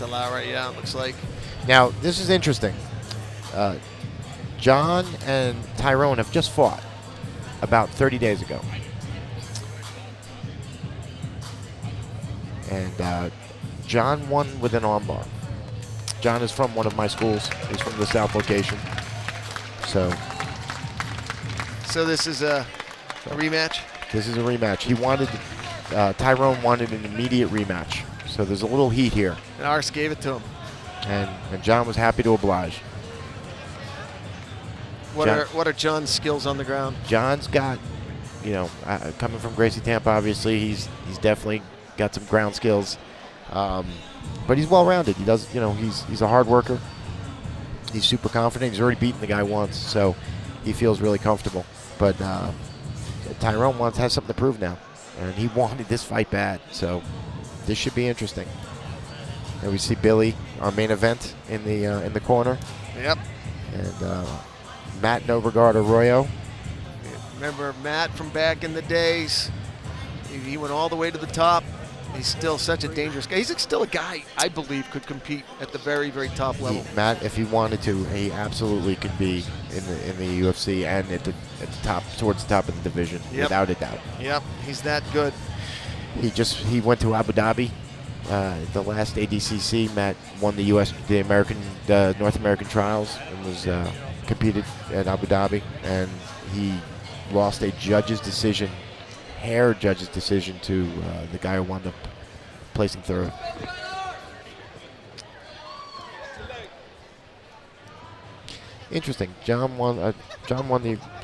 Delara, yeah, it looks like. Now, this is interesting. John and Tyrone have just fought about 30 days ago. And John won with an armbar. John is from one of my schools. He's from the South location. So this is a rematch? This is a rematch. He wanted, Tyrone wanted an immediate rematch. So there's a little heat here. And Arce gave it to him. And John was happy to oblige. What are John's skills on the ground? John's got, coming from Gracie Tampa, obviously, he's definitely got some ground skills. But he's well-rounded. He does, he's a hard worker. He's super confident. He's already beaten the guy once, so he feels really comfortable. But Tyrone has something to prove now, and he wanted this fight bad. So this should be interesting. And we see Billy, our main event, in the corner. Yep. And Matt No Regard Arroyo. Remember Matt from back in the days? He went all the way to the top. He's still such a dangerous guy. He's still a guy I believe could compete at the very, very top level. Matt, if he wanted to, he absolutely could be in the UFC and at the top, towards the top of the division, without a doubt. Yep, he's that good. He went to Abu Dhabi. The last ADCC, Matt won the North American trials and was competed at Abu Dhabi, and he lost a judge's decision. Hair judge's decision to the guy who wound up placing third. Interesting. John won the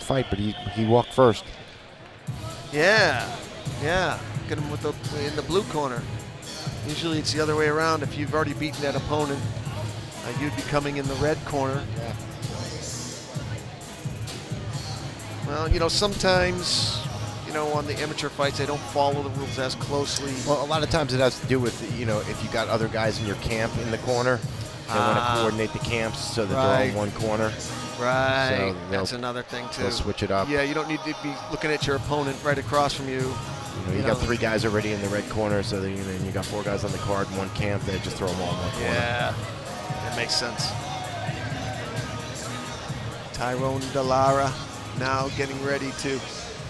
fight, but he walked first. Yeah. Get him in the blue corner. Usually it's the other way around. If you've already beaten that opponent, you'd be coming in the red corner. Yeah. Well, sometimes. On the amateur fights, they don't follow the rules as closely. Well, a lot of times it has to do with, if you got other guys in your camp in the corner, they want to coordinate the camps so that they're all one corner. Right. So that's another thing, too. They'll switch it up. Yeah, you don't need to be looking at your opponent right across from you. You got 3 guys already in the red corner, so that, you got 4 guys on the card in one camp. They just throw them all in one corner. Yeah, that makes sense. Tyrone Delara now getting ready to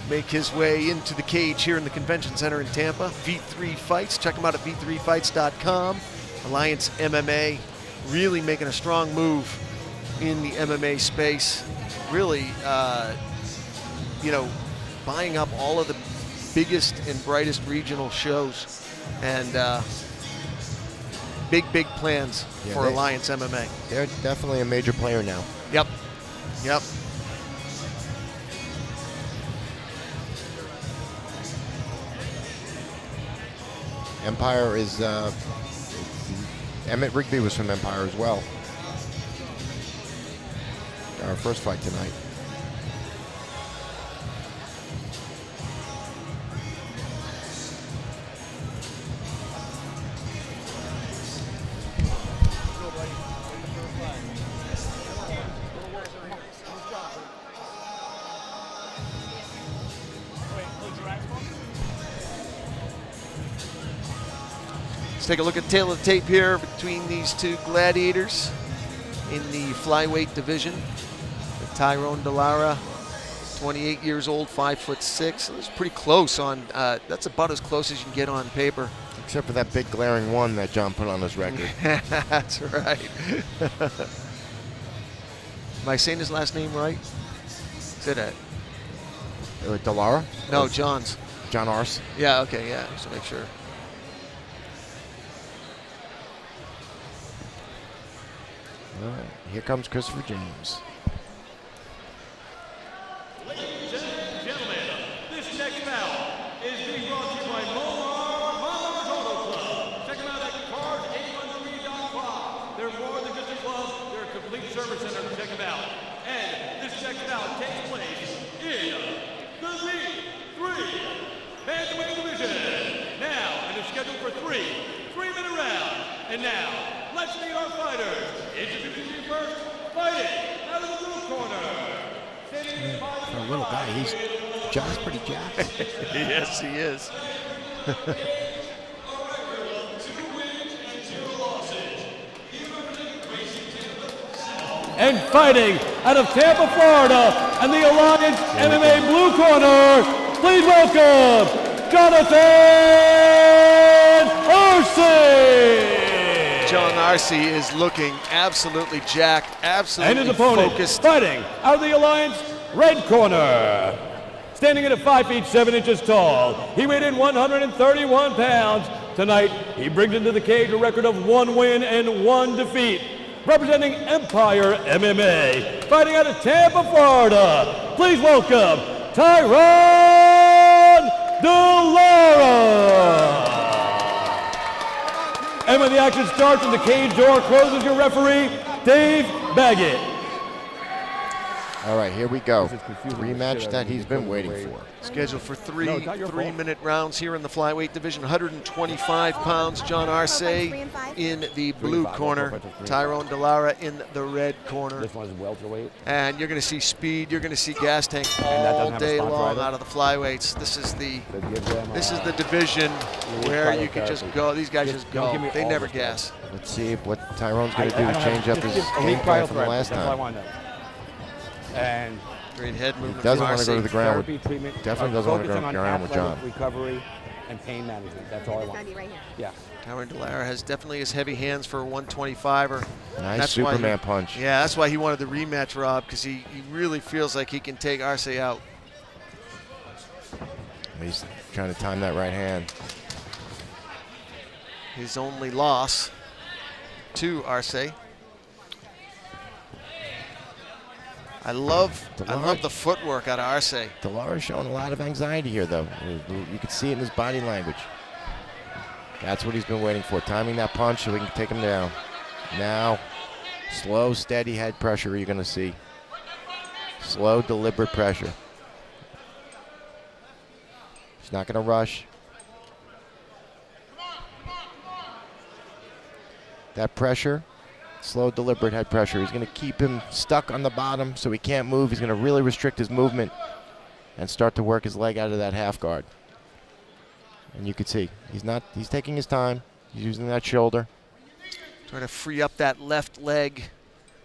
make his way into the cage here in the Convention Center in Tampa. V3 Fights. Check them out at V3Fights.com. Alliance MMA really making a strong move in the MMA space. Really, buying up all of the biggest and brightest regional shows. And big plans for Alliance MMA. They're definitely a major player now. Yep. Empire is, Emmett Rigby was from Empire as well. Our first fight tonight. Take a look at the tail of the tape here between these two gladiators in the flyweight division. Tyrone Delara, 28 years old, 5'6". It was pretty close on. That's about as close as you can get on paper. Except for that big glaring one that John put on his record. That's right. Am I saying his last name right? Say that. Delara? No, John's. John Arce. Yeah. Okay. Yeah. Just to make sure. All right, here comes Christopher James. Ladies and gentlemen, this next bout is being brought to you by Mama's Auto Club. Check them out at cars813.com. They're more than just a club, they're a complete service center. Check them out. And this next bout takes place in the V3 Bantamweight division. Now, and it's scheduled for 3-minute rounds. And now, let's meet our fighters. Introducing you first, fighting out of the blue corner. For a little guy, John's pretty jacked. Yes, he is. And fighting out of Tampa, Florida, and the Alliance MMA Blue Corner, please welcome Jonathan Arce! John Arce is looking absolutely jacked, And absolutely his opponent, focused. fighting out of the Alliance Red Corner. Standing at 5 feet 7 inches tall, he weighed in 131 pounds. Tonight, he brings into the cage a record of 1 win and 1 defeat. Representing Empire MMA, fighting out of Tampa, Florida, please welcome Tyrone Delara. And when the action starts and the cage door closes, your referee, Dave Baggett. All right, here we go. Rematch that he's been waiting for. Scheduled for three No, it's not your fault. 3-minute rounds here in the flyweight division. 125 pounds, John Arce in the blue corner, Tyrone Delara in the red corner. This one's welterweight. And you're going to see speed, you're going to see gas tank that all doesn't have a day sponsor long either? out of the flyweights. This is the division where title you can just therapy. go. These guys just Don't go. give me They all never the gas. Let's see what Tyrone's going to do to change up his game plan from the last That's all I time. want to know. And Great head movement. Doesn't from want to go to Arce. the ground therapy with, treatment. definitely doesn't want to go focusing on around with athletic John. recovery and pain management. That's all I want. Yeah. Tyrone Delara has definitely his heavy hands for a 125er. Nice That's why Superman punch. Yeah, that's why he wanted the rematch, Rob, because he really feels like he can take Arce out. He's trying to time that right hand. His only loss to Arce. I love the footwork out of Arce. Delara's showing a lot of anxiety here, though. You can see it in his body language. That's what he's been waiting for, timing that punch so we can take him down. Now, slow, steady head pressure you're going to see. Slow, deliberate pressure. He's not going to rush. That pressure, slow, deliberate head pressure. He's going to keep him stuck on the bottom so he can't move. He's going to really restrict his movement and start to work his leg out of that half guard. And you can see he's taking his time. He's using that shoulder. Trying to free up that left leg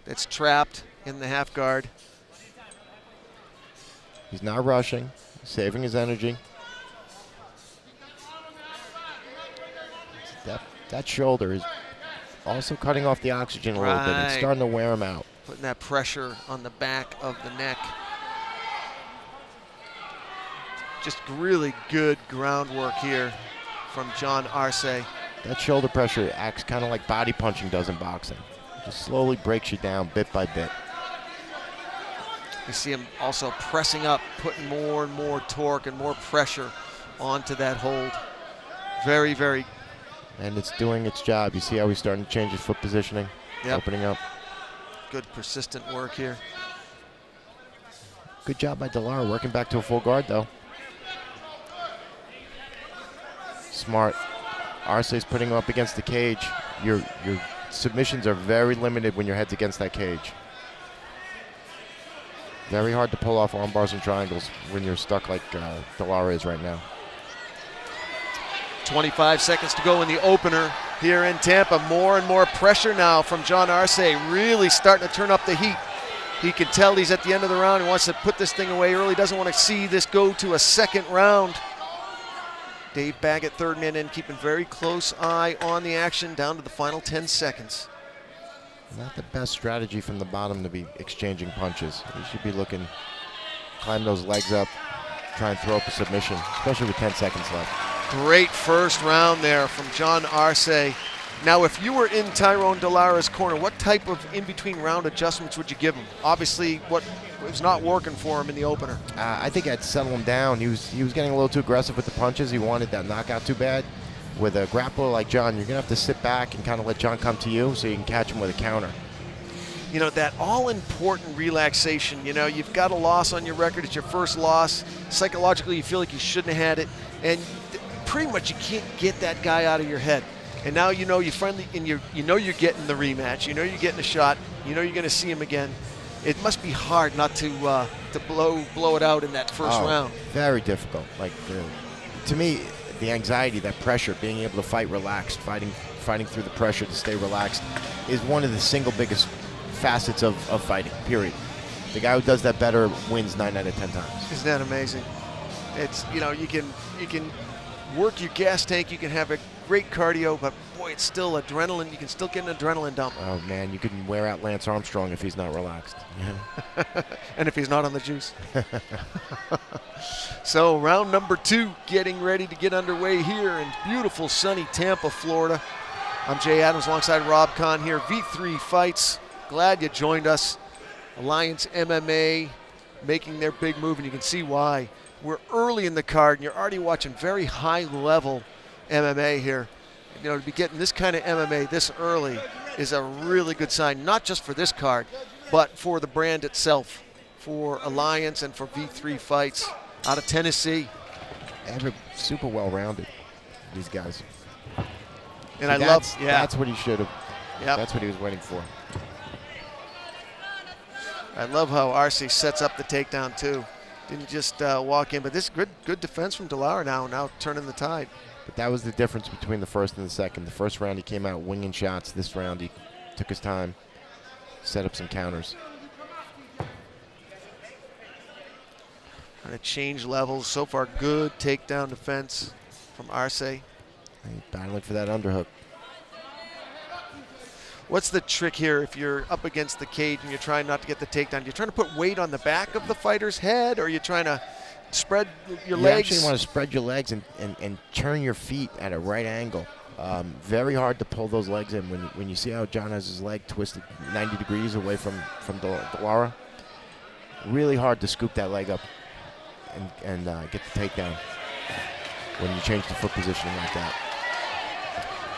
that's trapped in the half guard. He's not rushing, saving his energy. That shoulder is also cutting off the oxygen a little bit. It's Right. starting to wear him out. Putting that pressure on the back of the neck. Just really good groundwork here from John Arce. That shoulder pressure acts kind of like body punching does in boxing. Just slowly breaks you down bit by bit. You see him also pressing up, putting more and more torque and more pressure onto that hold. Very, very And it's doing its job. You see how he's starting to change his foot positioning, Yep. opening up. good, persistent work here. Good job by Delara working back to a full guard, though. Smart. Arce's putting him up against the cage. Your submissions are very limited when your head's against that cage. Very hard to pull off arm bars and triangles when you're stuck like Delara is right now. 25 seconds to go in the opener here in Tampa. More and more pressure now from John Arce, really starting to turn up the heat. He can tell he's at the end of the round. He wants to put this thing away early, doesn't want to see this go to a second round. Dave Baggett, third man in, keeping very close eye on the action down to the final 10 seconds. Not the best strategy from the bottom to be exchanging punches. You should be looking, climb those legs up, try and throw up a submission, especially with 10 seconds left. Great first round there from John Arce. Now, if you were in Tyrone Delara's corner, what type of in-between round adjustments would you give him? Obviously, what was not working for him in the opener. I think I'd settle him down. He was getting a little too aggressive with the punches. He wanted that knockout too bad. With a grappler like John, you're going to have to sit back and kind of let John come to you so you can catch him with a counter. You know, that all-important relaxation, you know, you've got a loss on your record. It's your first loss. Psychologically, you feel like you shouldn't have had it. And pretty much you can't get that guy out of your head. And now you know you finally, and you know you're getting the rematch. You know you're getting a shot. You know you're going to see him again. It must be hard not to blow it out in that first round. Very difficult. Like to me, the anxiety, that pressure, being able to fight relaxed, fighting through the pressure to stay relaxed, is one of the single biggest facets of fighting, period. The guy who does that better wins 9 out of 10 times. Isn't that amazing? It's, you know, you can work your gas tank, you can have a great cardio, but boy, it's still adrenaline. You can still get an adrenaline dump. Oh man, you can wear out Lance Armstrong if he's not relaxed. Yeah. And if he's not on the juice. So round number 2 getting ready to get underway here in beautiful sunny Tampa, Florida. I'm Jay Adams alongside Rob Kahn here. V3 Fights. Glad you joined us. Alliance MMA making their big move, and you can see why. We're early in the card, and you're already watching very high-level MMA here. You know, to be getting this kind of MMA this early is a really good sign, not just for this card, but for the brand itself, for Alliance and for V3 Fights out of Tennessee. They're super well-rounded, these guys. And I love, that's what he should have. Yep. That's what he was waiting for. I love how Arce sets up the takedown too. Didn't just walk in, but this good defense from Delara now turning the tide. But that was the difference between the first and the second. The first round he came out winging shots. This round he took his time, set up some counters. Trying to change levels. So far, good takedown defense from Arce. He's battling for that underhook. What's the trick here if you're up against the cage and you're trying not to get the takedown? You're trying to put weight on the back of the fighter's head, or you're trying to spread your legs? You actually want to spread your legs and turn your feet at a right angle. Very hard to pull those legs in. When you see how John has his leg twisted 90 degrees away from Delara, really hard to scoop that leg up and get the takedown when you change the foot positioning like that.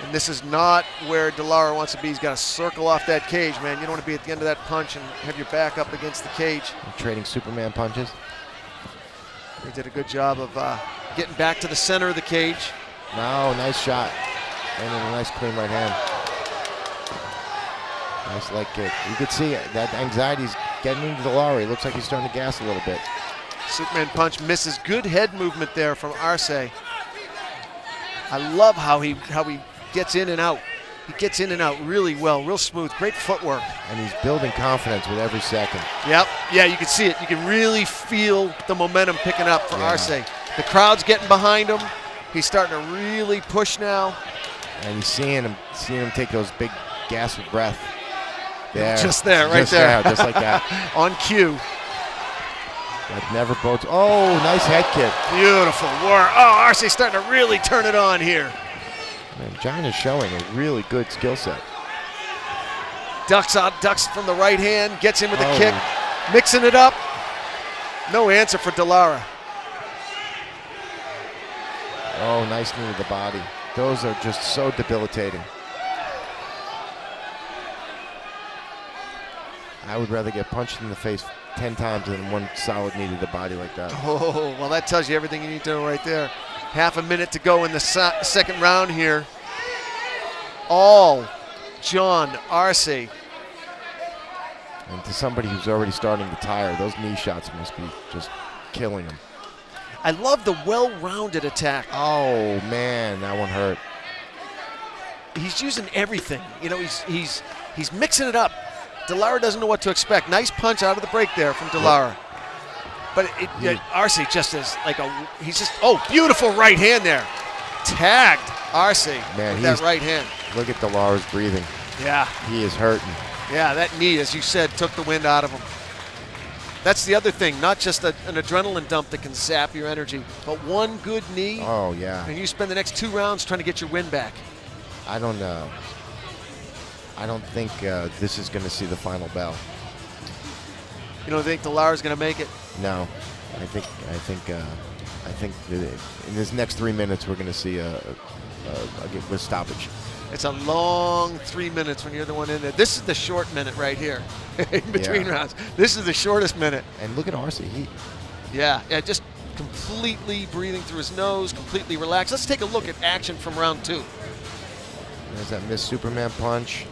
And this is not where Delara wants to be. He's got to circle off that cage, man. You don't want to be at the end of that punch and have your back up against the cage. Trading Superman punches. He did a good job of getting back to the center of the cage. No, nice shot. And then a nice clean right hand. Nice leg kick. You could see it. That anxiety's getting into Delara. He looks like he's starting to gas a little bit. Superman punch misses. Good head movement there from Arce. I love how he gets in and out. He gets in and out really well, real smooth, great footwork. And he's building confidence with every second. Yep, yeah, you can see it. You can really feel the momentum picking up for Arce. The crowd's getting behind him. He's starting to really push now. And he's seeing him take those big gasps of breath. There. Just there, right there. Just like that. On cue. That never bodes. Oh, nice head kick. Beautiful work. Oh, Arce's starting to really turn it on here. Man, John is showing a really good skill set. Ducks from the right hand, gets in with a kick, mixing it up. No answer for Delara. Oh, nice knee to the body. Those are just so debilitating. I would rather get punched in the face 10 times than one solid knee to the body like that. Oh, well, that tells you everything you need to know right there. Half a minute to go in the second round here. All John Arce. And to somebody who's already starting to tire, those knee shots must be just killing him. I love the well-rounded attack. Oh, man, that one hurt. He's using everything. You know, he's mixing it up. Delara doesn't know what to expect. Nice punch out of the break there from Delara. But Arce just is like beautiful right hand there. Tagged Arce with that right hand. Look at Delara's breathing. Yeah. He is hurting. Yeah, that knee, as you said, took the wind out of him. That's the other thing, not just an adrenaline dump that can zap your energy, but one good knee. Oh, yeah. And you spend the next 2 rounds trying to get your wind back. I don't think this is going to see the final bell. You don't think Delara's going to make it? No, I think that in this next 3 minutes we're going to see a stoppage. It's a long 3 minutes when you're the one in there. This is the short minute right here in between rounds. This is the shortest minute. And look at Arce. Yeah, just completely breathing through his nose, completely relaxed. Let's take a look at action from round 2. There's that missed Superman punch.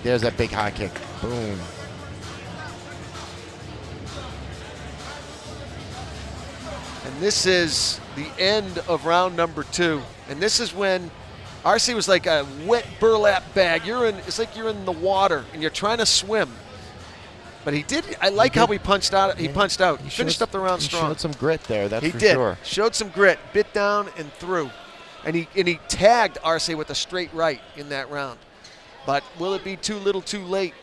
There's that big high kick. Boom. And this is the end of round number 2. And this is when Arce was like a wet burlap bag. It's like you're in the water and you're trying to swim. But he did. I like how he punched out. He punched out. He finished up the round strong. He showed some grit there. That's for did. sure. Showed some grit. Bit down and through, and he tagged Arce with a straight right in that round. But will it be too little, too late?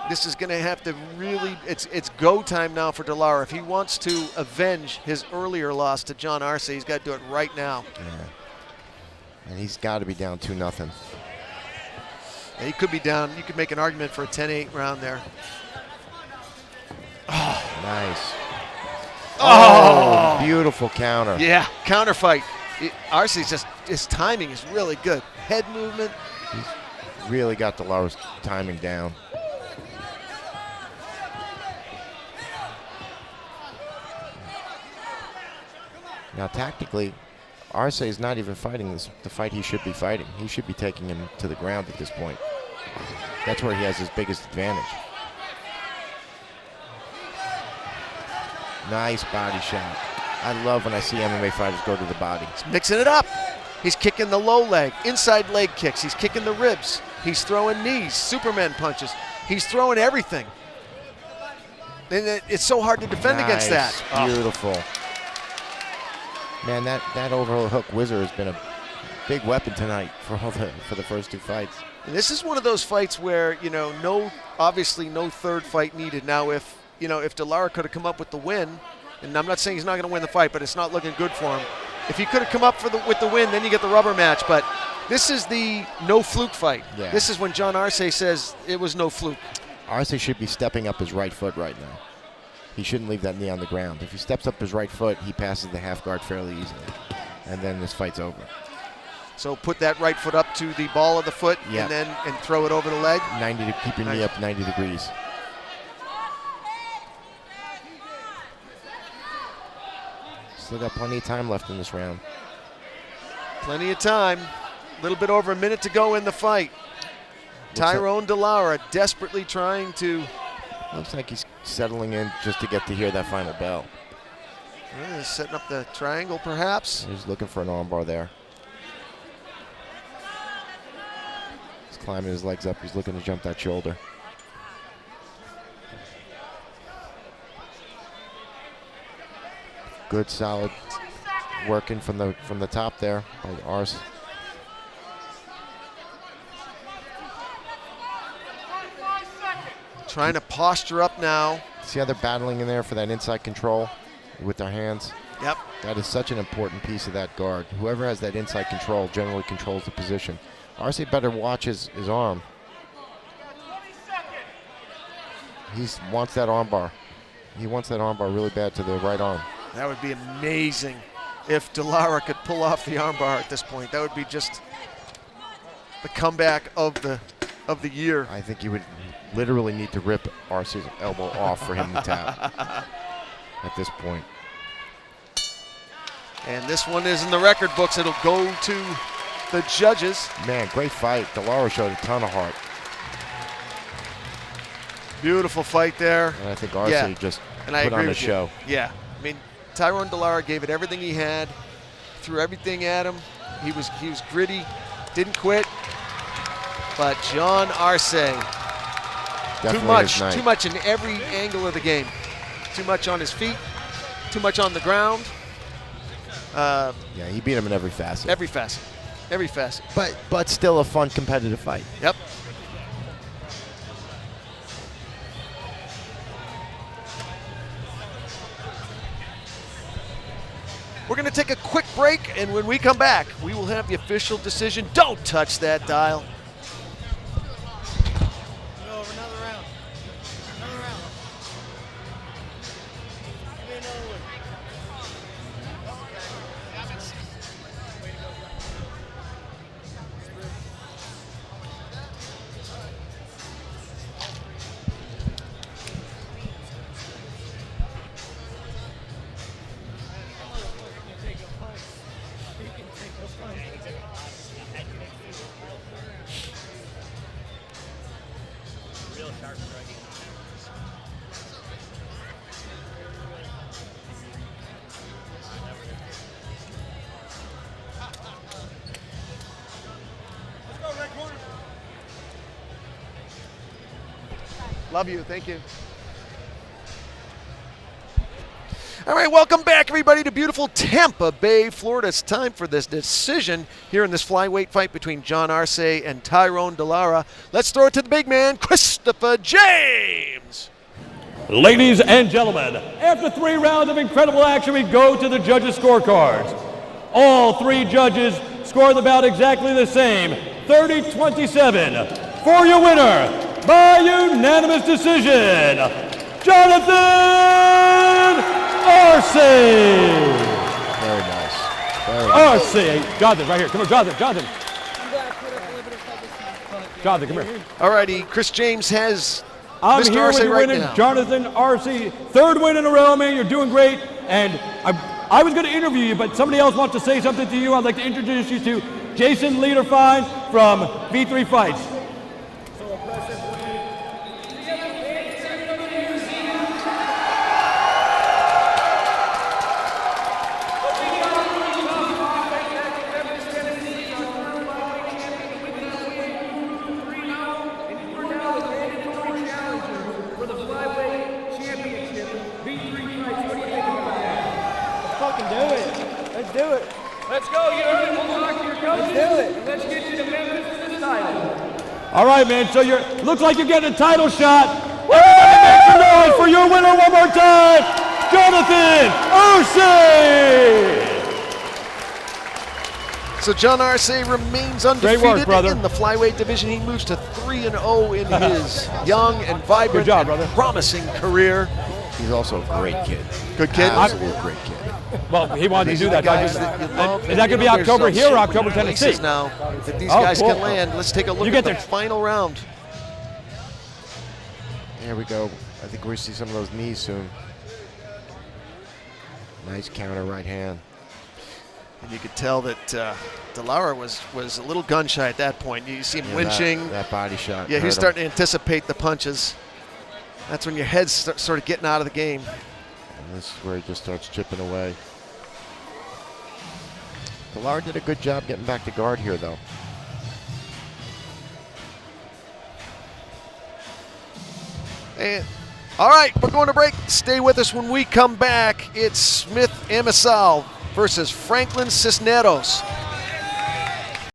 This is going to have to really. It's go time now for Delara. If he wants to avenge his earlier loss to John Arce, he's got to do it right now. Yeah. And he's got to be down 2-0. He could be down. You could make an argument for a 10-8 round there. Oh, nice. Oh, beautiful counter. Yeah, counter fight. Arce's just, his timing is really good. Head movement. He's really got Delara's timing down. Now, tactically, Arce is not even fighting the fight he should be fighting. He should be taking him to the ground at this point. That's where he has his biggest advantage. Nice body shot. I love when I see MMA fighters go to the body. He's mixing it up. He's kicking the low leg, inside leg kicks. He's kicking the ribs. He's throwing knees, Superman punches. He's throwing everything. And it's so hard to defend against that. Beautiful. Man, that overhook whizzer has been a big weapon tonight for the first two fights. And this is one of those fights where, obviously no third fight needed. Now, if Delara could have come up with the win, and I'm not saying he's not going to win the fight, but it's not looking good for him. If he could have come up with the win, then you get the rubber match. But this is the no fluke fight. Yeah. This is when John Arce says it was no fluke. Arce should be stepping up his right foot right now. He shouldn't leave that knee on the ground. If he steps up his right foot, he passes the half guard fairly easily. And then this fight's over. So put that right foot up to the ball of the foot Yeah. and throw it over the leg. Keep your knee up 90 degrees. Still got plenty of time left in this round. Plenty of time. A little bit over a minute to go in the fight. Tyrone Delara desperately trying to. Looks like he's settling in just to get to hear that final bell. He's setting up the triangle, perhaps. He's looking for an armbar there. He's climbing his legs up. He's looking to jump that shoulder. Good, solid working from the top there by Arce. Trying to posture up now. See how they're battling in there for that inside control with their hands? Yep. That is such an important piece of that guard. Whoever has that inside control generally controls the position. Arce better watch his arm. He wants that armbar. He wants that armbar really bad to the right arm. That would be amazing if Delara could pull off the armbar at this point. That would be just the comeback of the year. I think you would literally need to rip Arce's elbow off for him to tap at this point. And this one is in the record books. It'll go to the judges. Man, great fight. Delara showed a ton of heart. Beautiful fight there. And I think Arce just put on a show. Yeah. I mean, Tyrone Delara gave it everything he had, threw everything at him. He was gritty, didn't quit. But John Arce, too much in every angle of the game. Too much on his feet, too much on the ground. Yeah, he beat him in every facet. Every facet. But still a fun competitive fight. Yep. We're going to take a quick break, and when we come back, we will have the official decision. Don't touch that dial. Love you. Thank you. All right, welcome back, everybody, to beautiful Tampa Bay, Florida. It's time for this decision here in this flyweight fight between John Arce and Tyrone Delara. Let's throw it to the big man, Christopher James. Ladies and gentlemen, after 3 rounds of incredible action, we go to the judges' scorecards. All 3 judges score the bout exactly the same, 30-27. For your winner, by unanimous decision, Jonathan Arce. Very nice. Very nice. Arce. Jonathan, right here. Come on, Jonathan. Jonathan, come here. All righty, Chris James has I'm Mr. here Arce with your right winner, now. Jonathan Arce. 3rd win in a row, man. You're doing great. And I was going to interview you, but somebody else wants to say something to you. I'd like to introduce you to Jason Liederfein from V3Fights. Let's go, you we'll talk to your coaches. Let's do it. Let's get you to Memphis for this title. All right, man. So looks like you're getting a title shot. Everybody make some noise for your winner one more time, Jonathan Arce. So John Arce remains undefeated work, brother. in the flyweight division. He moves to 3-0 in his young and vibrant, Good job, and brother. promising career. He's also a great kid. Good kid. Absolute great kid. Well, he wanted to These do are that. the guys that you love. Is that going to be There's October here or so October, many Tennessee? places now that these Oh, guys cool. can land. Let's take a look You at get the there. final round. There we go. I think we're going to see some of those knees soon. Nice counter right hand. And you could tell that Delara was a little gun shy at that point. You see him Yeah, winching. That body shot. Yeah, hurt he's him. starting to anticipate the punches. That's when your head's sort of getting out of the game. And this is where he just starts chipping away. Delara did a good job getting back to guard here, though. And all right, we're going to break. Stay with us when we come back. It's Smith Amisal versus Franklin Cisneros.